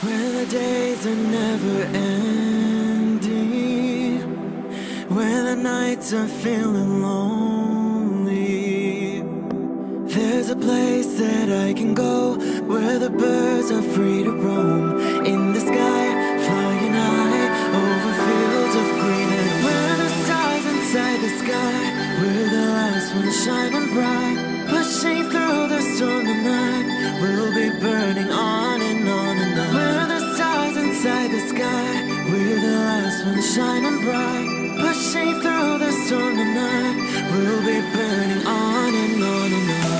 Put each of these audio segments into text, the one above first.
When the days are never ending, when the nights are feeling lonely, there's a place that I can go where the birds are free to roam. In the sky, flying high over fields of green, and where the stars inside the sky, where the last one's shining bright, pushing through the storm tonight, we'll be burning on and on and on. Where the stars inside the sky, where the last one's shining bright, pushing through the storm tonight, we'll be burning on and on and on.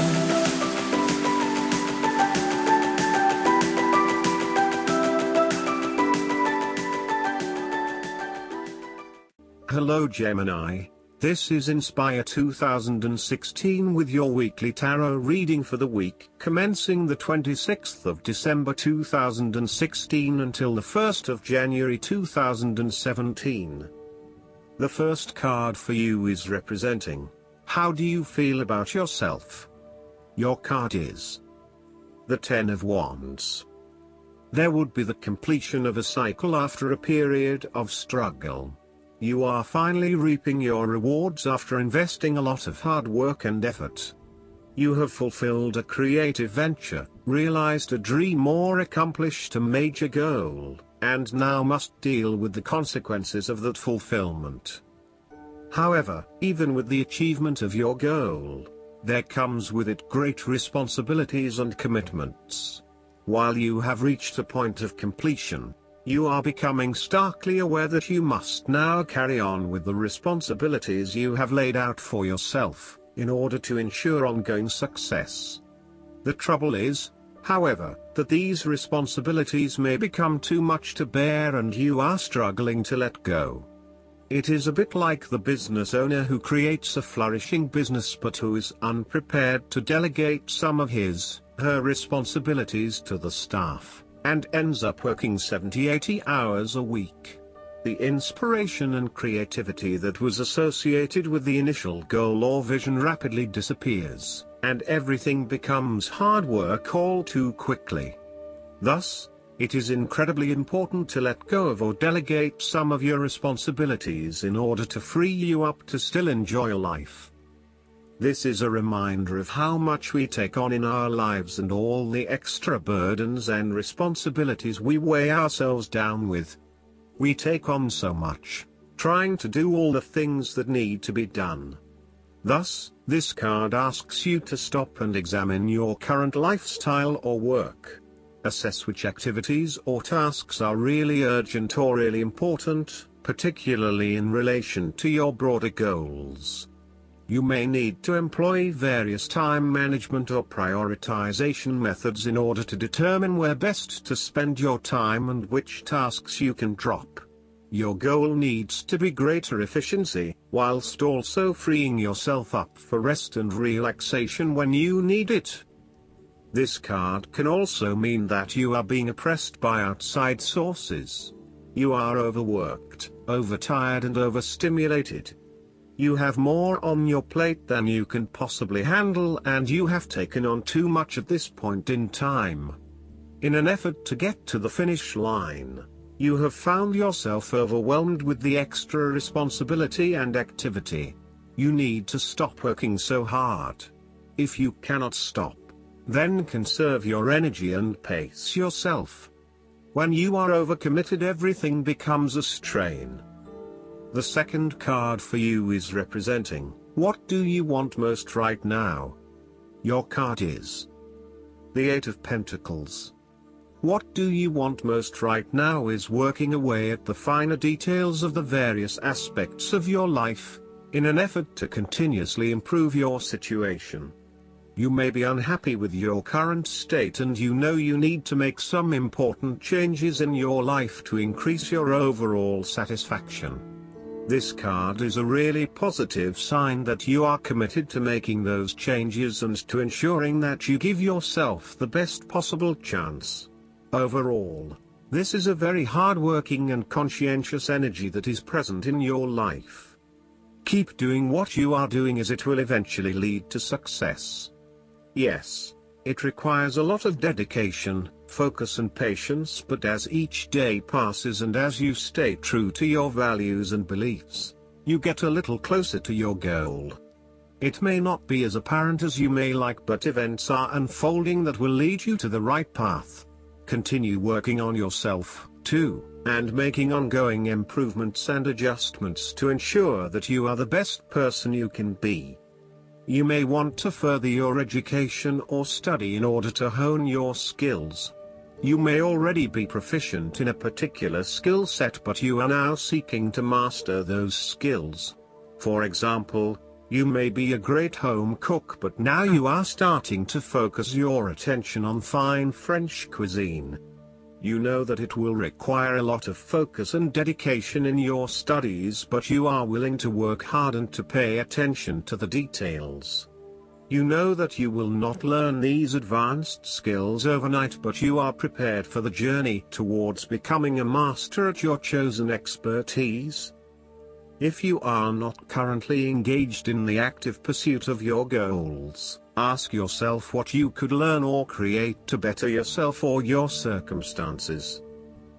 Hello Gemini, this is Inspire 2016 with your weekly tarot reading for the week commencing the 26th of December 2016 until the 1st of January 2017. The first card for you is representing, how do you feel about yourself? Your card is the Ten of Wands. There would be the completion of a cycle after a period of struggle. You are finally reaping your rewards after investing a lot of hard work and effort. You have fulfilled a creative venture, realized a dream or accomplished a major goal, and now must deal with the consequences of that fulfillment. However, even with the achievement of your goal, there comes with it great responsibilities and commitments. While you have reached a point of completion, you are becoming starkly aware that you must now carry on with the responsibilities you have laid out for yourself, in order to ensure ongoing success. The trouble is, however, that these responsibilities may become too much to bear and you are struggling to let go. It is a bit like the business owner who creates a flourishing business but who is unprepared to delegate some of her responsibilities to the staff, and ends up working 70-80 hours a week. The inspiration and creativity that was associated with the initial goal or vision rapidly disappears, and everything becomes hard work all too quickly. Thus, it is incredibly important to let go of or delegate some of your responsibilities in order to free you up to still enjoy life. This is a reminder of how much we take on in our lives and all the extra burdens and responsibilities we weigh ourselves down with. We take on so much, trying to do all the things that need to be done. Thus, this card asks you to stop and examine your current lifestyle or work. Assess which activities or tasks are really urgent or really important, particularly in relation to your broader goals. You may need to employ various time management or prioritization methods in order to determine where best to spend your time and which tasks you can drop. Your goal needs to be greater efficiency, whilst also freeing yourself up for rest and relaxation when you need it. This card can also mean that you are being oppressed by outside sources. You are overworked, overtired and overstimulated. You have more on your plate than you can possibly handle and you have taken on too much at this point in time. In an effort to get to the finish line, you have found yourself overwhelmed with the extra responsibility and activity. You need to stop working so hard. If you cannot stop, then conserve your energy and pace yourself. When you are overcommitted, everything becomes a strain. The second card for you is representing, what do you want most right now? Your card is the Eight of Pentacles. What do you want most right now is working away at the finer details of the various aspects of your life, in an effort to continuously improve your situation. You may be unhappy with your current state and you know you need to make some important changes in your life to increase your overall satisfaction. This card is a really positive sign that you are committed to making those changes and to ensuring that you give yourself the best possible chance. Overall, this is a very hard-working and conscientious energy that is present in your life. Keep doing what you are doing as it will eventually lead to success. Yes, it requires a lot of dedication, focus and patience, but as each day passes and as you stay true to your values and beliefs, you get a little closer to your goal. It may not be as apparent as you may like, but events are unfolding that will lead you to the right path. Continue working on yourself, too, and making ongoing improvements and adjustments to ensure that you are the best person you can be. You may want to further your education or study in order to hone your skills. You may already be proficient in a particular skill set, but you are now seeking to master those skills. For example, you may be a great home cook, but now you are starting to focus your attention on fine French cuisine. You know that it will require a lot of focus and dedication in your studies, but you are willing to work hard and to pay attention to the details. You know that you will not learn these advanced skills overnight, but you are prepared for the journey towards becoming a master at your chosen expertise. If you are not currently engaged in the active pursuit of your goals, ask yourself what you could learn or create to better yourself or your circumstances.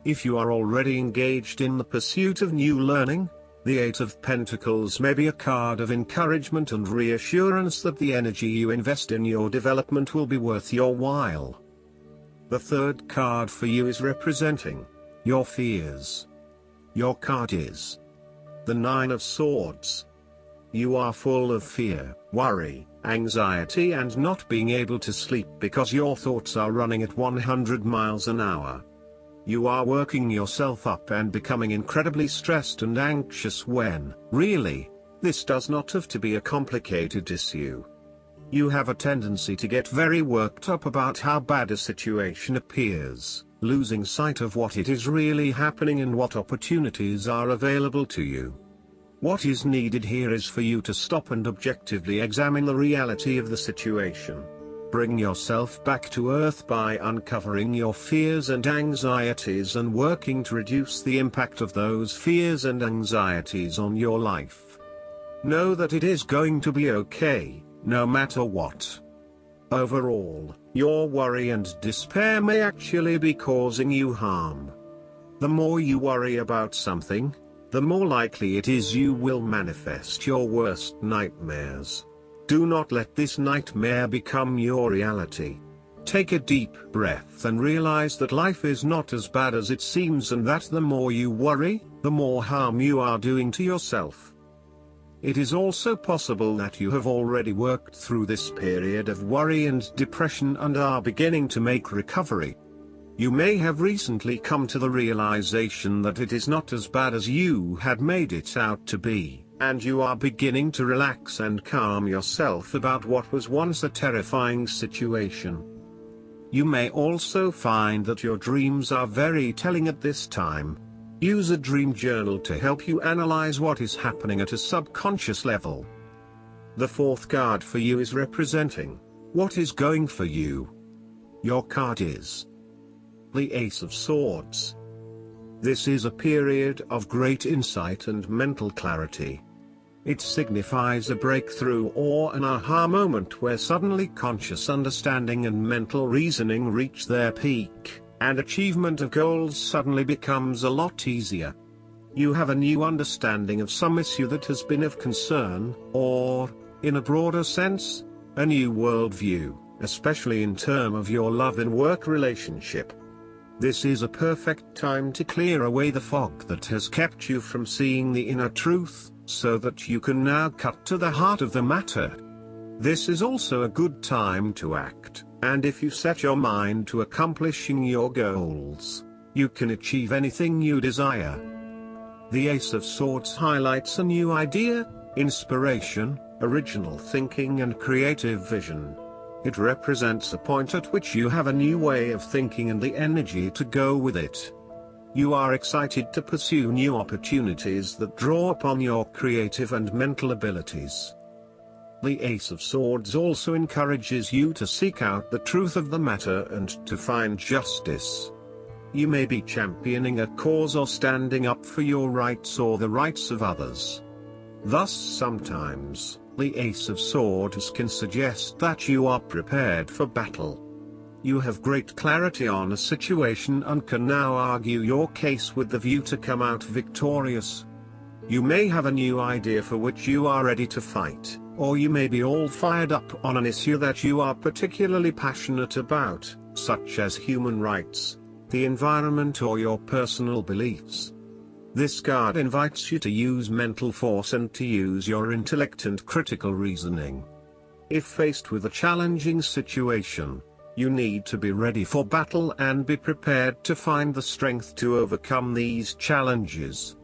If you are already engaged in the pursuit of new learning, the Eight of Pentacles may be a card of encouragement and reassurance that the energy you invest in your development will be worth your while. The third card for you is representing your fears. Your card is the Nine of Swords. You are full of fear, worry, anxiety and not being able to sleep because your thoughts are running at 100 miles an hour. You are working yourself up and becoming incredibly stressed and anxious when, really, this does not have to be a complicated issue. You have a tendency to get very worked up about how bad a situation appears, losing sight of what it is really happening and what opportunities are available to you. What is needed here is for you to stop and objectively examine the reality of the situation. Bring yourself back to earth by uncovering your fears and anxieties and working to reduce the impact of those fears and anxieties on your life. Know that it is going to be okay, no matter what. Overall, your worry and despair may actually be causing you harm. The more you worry about something, the more likely it is you will manifest your worst nightmares. Do not let this nightmare become your reality. Take a deep breath and realize that life is not as bad as it seems, and that the more you worry, the more harm you are doing to yourself. It is also possible that you have already worked through this period of worry and depression and are beginning to make recovery. You may have recently come to the realization that it is not as bad as you had made it out to be, and you are beginning to relax and calm yourself about what was once a terrifying situation. You may also find that your dreams are very telling at this time. Use a dream journal to help you analyze what is happening at a subconscious level. The fourth card for you is representing what is going for you. Your card is the Ace of Swords. This is a period of great insight and mental clarity. It signifies a breakthrough or an aha moment where suddenly conscious understanding and mental reasoning reach their peak, and achievement of goals suddenly becomes a lot easier. You have a new understanding of some issue that has been of concern, or, in a broader sense, a new worldview, especially in terms of your love and work relationship. This is a perfect time to clear away the fog that has kept you from seeing the inner truth, so that you can now cut to the heart of the matter. This is also a good time to act, and if you set your mind to accomplishing your goals, you can achieve anything you desire. The Ace of Swords highlights a new idea, inspiration, original thinking and creative vision. It represents a point at which you have a new way of thinking and the energy to go with it. You are excited to pursue new opportunities that draw upon your creative and mental abilities. The Ace of Swords also encourages you to seek out the truth of the matter and to find justice. You may be championing a cause or standing up for your rights or the rights of others. Thus, sometimes, the Ace of Swords can suggest that you are prepared for battle. You have great clarity on a situation and can now argue your case with the view to come out victorious. You may have a new idea for which you are ready to fight, or you may be all fired up on an issue that you are particularly passionate about, such as human rights, the environment, or your personal beliefs. This card invites you to use mental force and to use your intellect and critical reasoning. If faced with a challenging situation, you need to be ready for battle and be prepared to find the strength to overcome these challenges.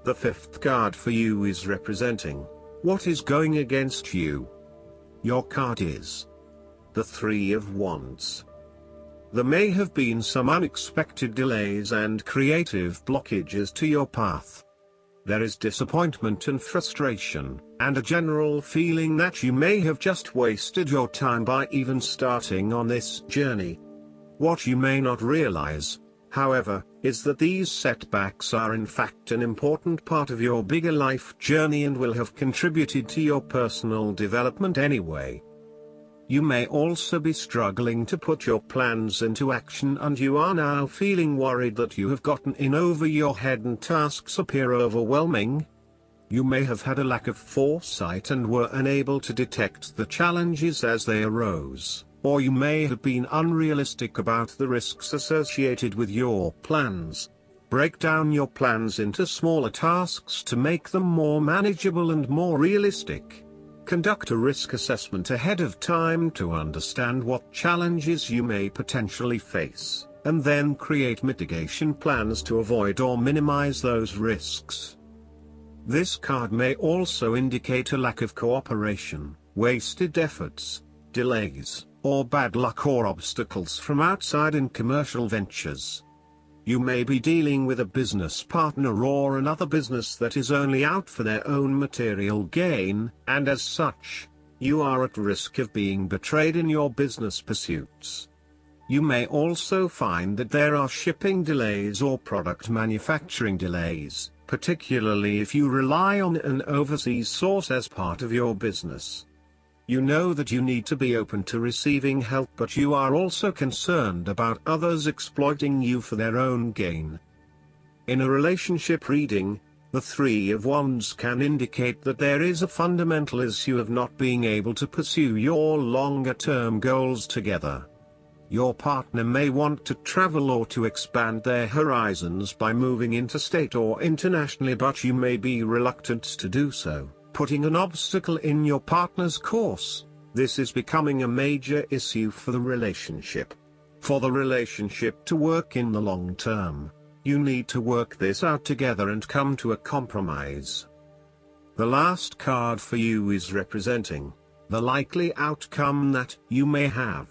The fifth card for you is representing what is going against you. Your card is the Three of Wands. There may have been some unexpected delays and creative blockages to your path. There is disappointment and frustration, and a general feeling that you may have just wasted your time by even starting on this journey. What you may not realize, however, is that these setbacks are in fact an important part of your bigger life journey and will have contributed to your personal development anyway. You may also be struggling to put your plans into action, and you are now feeling worried that you have gotten in over your head and tasks appear overwhelming. You may have had a lack of foresight and were unable to detect the challenges as they arose, or you may have been unrealistic about the risks associated with your plans. Break down your plans into smaller tasks to make them more manageable and more realistic. Conduct a risk assessment ahead of time to understand what challenges you may potentially face, and then create mitigation plans to avoid or minimize those risks. This card may also indicate a lack of cooperation, wasted efforts, delays, or bad luck or obstacles from outside in commercial ventures. You may be dealing with a business partner or another business that is only out for their own material gain, and as such, you are at risk of being betrayed in your business pursuits. You may also find that there are shipping delays or product manufacturing delays, particularly if you rely on an overseas source as part of your business. You know that you need to be open to receiving help, but you are also concerned about others exploiting you for their own gain. In a relationship reading, the Three of Wands can indicate that there is a fundamental issue of not being able to pursue your longer-term goals together. Your partner may want to travel or to expand their horizons by moving interstate or internationally, but you may be reluctant to do so, putting an obstacle in your partner's course. This is becoming a major issue for the relationship. For the relationship to work in the long term, you need to work this out together and come to a compromise. The last card for you is representing the likely outcome that you may have.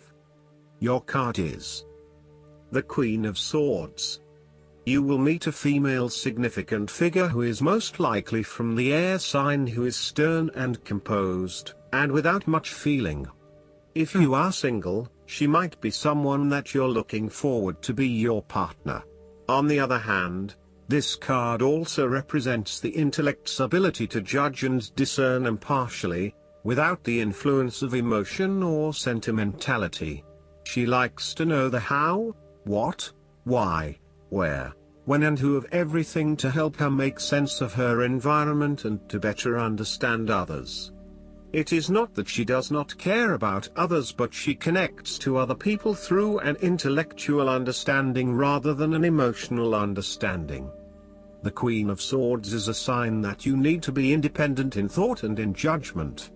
Your card is the Queen of Swords. You will meet a female significant figure who is most likely from the air sign, who is stern and composed, and without much feeling. If you are single, she might be someone that you're looking forward to be your partner. On the other hand, this card also represents the intellect's ability to judge and discern impartially, without the influence of emotion or sentimentality. She likes to know the how, what, why, where, when and who of everything to help her make sense of her environment and to better understand others. It is not that she does not care about others, but she connects to other people through an intellectual understanding rather than an emotional understanding. The Queen of Swords is a sign that you need to be independent in thought and in judgment.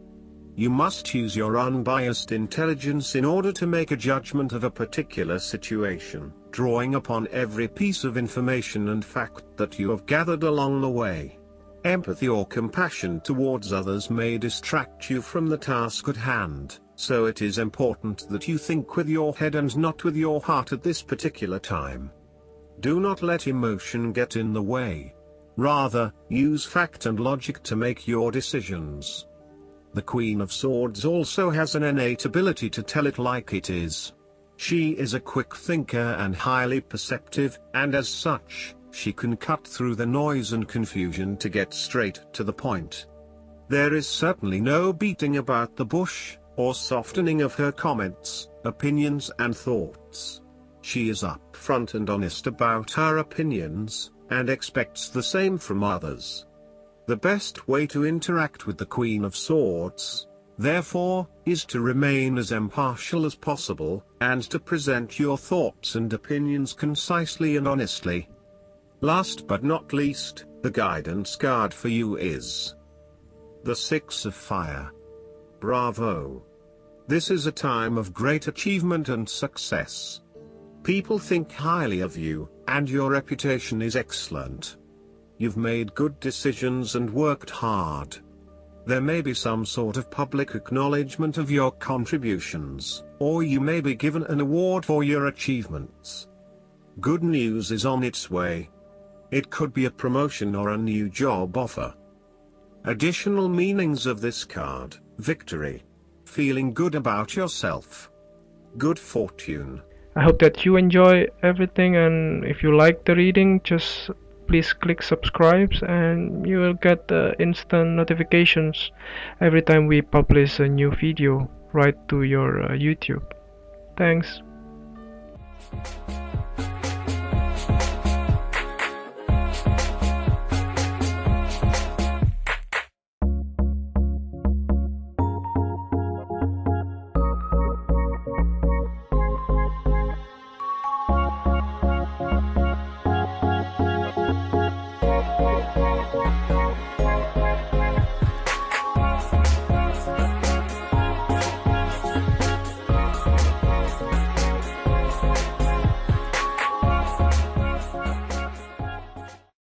You must use your unbiased intelligence in order to make a judgment of a particular situation, drawing upon every piece of information and fact that you have gathered along the way. Empathy or compassion towards others may distract you from the task at hand, so it is important that you think with your head and not with your heart at this particular time. Do not let emotion get in the way. Rather, use fact and logic to make your decisions. The Queen of Swords also has an innate ability to tell it like it is. She is a quick thinker and highly perceptive, and as such, she can cut through the noise and confusion to get straight to the point. There is certainly no beating about the bush, or softening of her comments, opinions and thoughts. She is upfront and honest about her opinions, and expects the same from others. The best way to interact with the Queen of Swords, therefore, is to remain as impartial as possible, and to present your thoughts and opinions concisely and honestly. Last but not least, the guidance card for you is the Six of Fire. Bravo! This is a time of great achievement and success. People think highly of you, and your reputation is excellent. You've made good decisions and worked hard. There may be some sort of public acknowledgement of your contributions, or you may be given an award for your achievements. Good news is on its way. It could be a promotion or a new job offer. Additional meanings of this card: victory, feeling good about yourself, good fortune. I hope that you enjoy everything, and if you like the reading, just please click subscribe and you will get instant notifications every time we publish a new video right to your YouTube. Thanks.